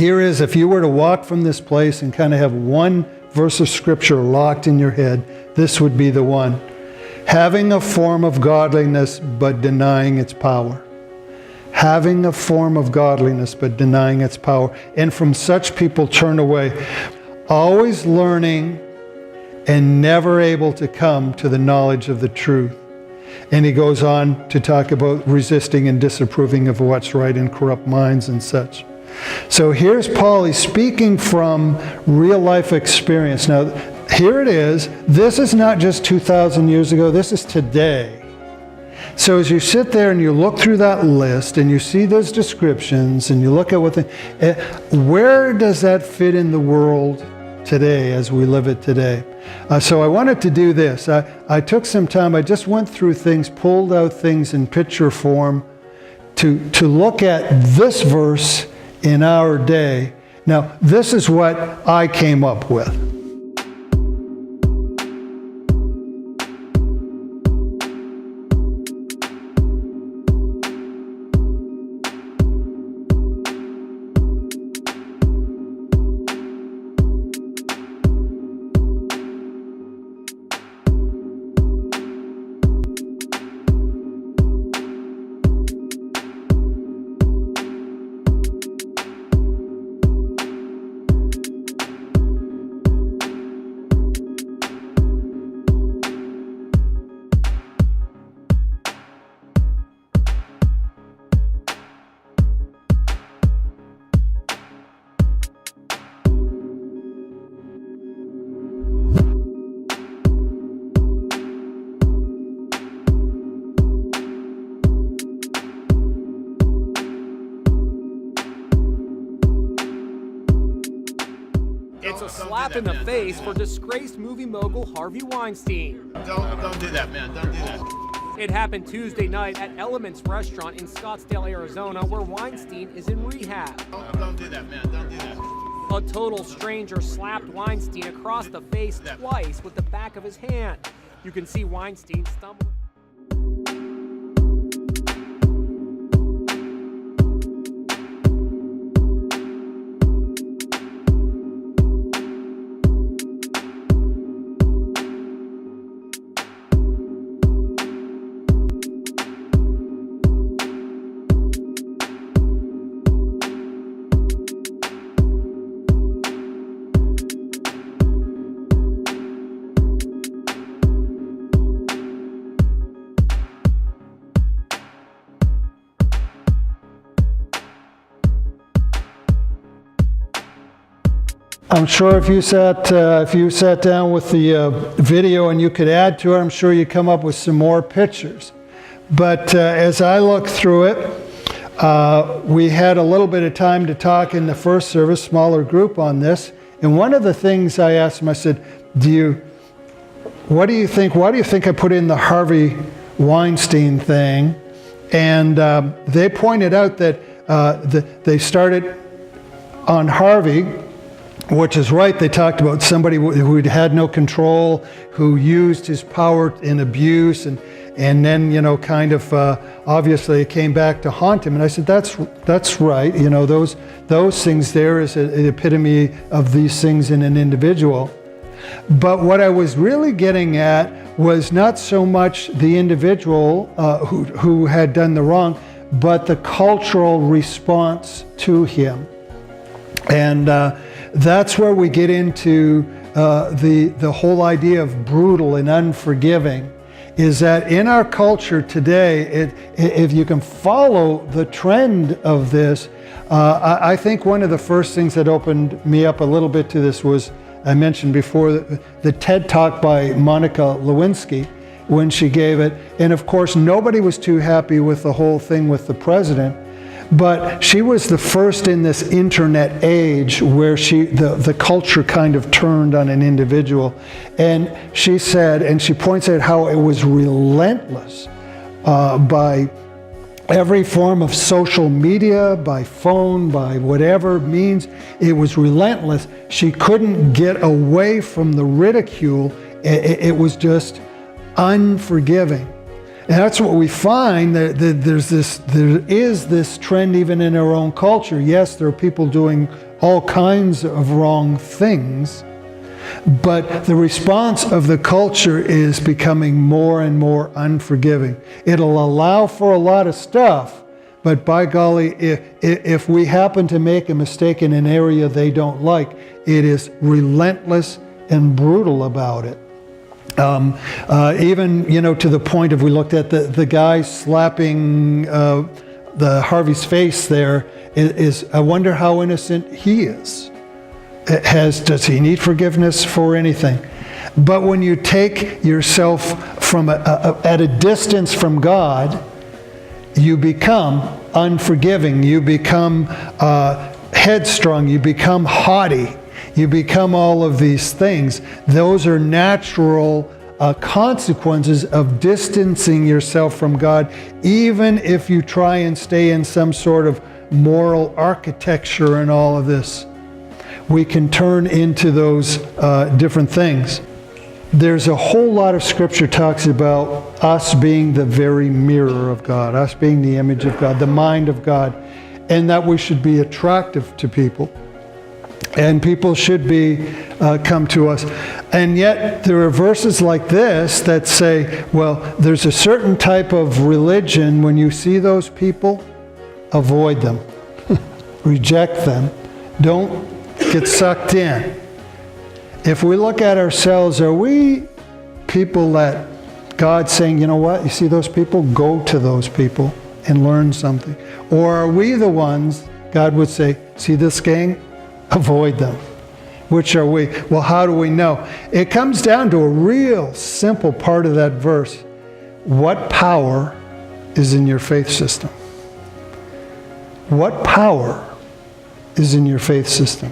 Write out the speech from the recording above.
here is, if you were to walk from this place and kind of have one verse of scripture locked in your head, this would be the one. Having a form of godliness, but denying its power. Having a form of godliness, but denying its power. And from such people turn away. Always learning and never able to come to the knowledge of the truth. And he goes on to talk about resisting and disapproving of what's right in corrupt minds and such. So here's Paul, he's speaking from real life experience. Now, here it is. This is not just 2,000 years ago, this is today. So as you sit there and you look through that list and you see those descriptions and you look at what where does that fit in the world today as we live it today? So I wanted to do this. I took some time, I just went through things, pulled out things in picture form to look at this verse in our day. Now, this is what I came up with. It's a slap in the face for disgraced movie mogul Harvey Weinstein. Don't do that, man. Don't do that. It happened Tuesday night at Elements Restaurant in Scottsdale, Arizona, where Weinstein is in rehab. Don't do that, man. Don't do that. A total stranger slapped Weinstein across the face twice with the back of his hand. You can see Weinstein stumbling. I'm sure if you sat down with the video and you could add to it, I'm sure you'd come up with some more pictures. But as I looked through it, we had a little bit of time to talk in the first service, smaller group on this. And one of the things I asked them, I said, what do you think? Why do you think I put in the Harvey Weinstein thing? And they pointed out that they started on Harvey, which is right. They talked about somebody who had no control, who used his power in abuse, and then, you know, kind of obviously it came back to haunt him. And I said, that's right. You know, those things there is an epitome of these things in an individual. But what I was really getting at was not so much the individual who had done the wrong, but the cultural response to him. And that's where we get into the whole idea of brutal and unforgiving, is that in our culture today, if you can follow the trend of this, I think one of the first things that opened me up a little bit to this was, I mentioned before, the TED Talk by Monica Lewinsky, when she gave it. And of course, nobody was too happy with the whole thing with the president. But she was the first in this internet age where the culture kind of turned on an individual. And she said, and she points out how it was relentless by every form of social media, by phone, by whatever means. It was relentless. She couldn't get away from the ridicule. It was just unforgiving. And that's what we find, that there is this trend even in our own culture. Yes, there are people doing all kinds of wrong things. But the response of the culture is becoming more and more unforgiving. It'll allow for a lot of stuff, but by golly, if we happen to make a mistake in an area they don't like, it is relentless and brutal about it. Even, to the point of, we looked at the guy slapping the Harvey's face there, is I wonder how innocent he is. Does he need forgiveness for anything? But when you take yourself from at a distance from God, you become unforgiving, you become headstrong, you become haughty, you become all of these things. Those are natural consequences of distancing yourself from God, even if you try and stay in some sort of moral architecture and all of this. We can turn into those different things. There's a whole lot of scripture talks about us being the very mirror of God, us being the image of God, the mind of God, and that we should be attractive to people. And people should come to us. And yet there are verses like this that say, well, there's a certain type of religion, when you see those people, avoid them. Reject them. Don't get sucked in. If we look at ourselves, are we people that God's saying, you know what, you see those people? Go to those people and learn something. Or are we the ones God would say, see this gang? Avoid them. Which are we? Well, how do we know? It comes down to a real simple part of that verse. What power is in your faith system? What power is in your faith system?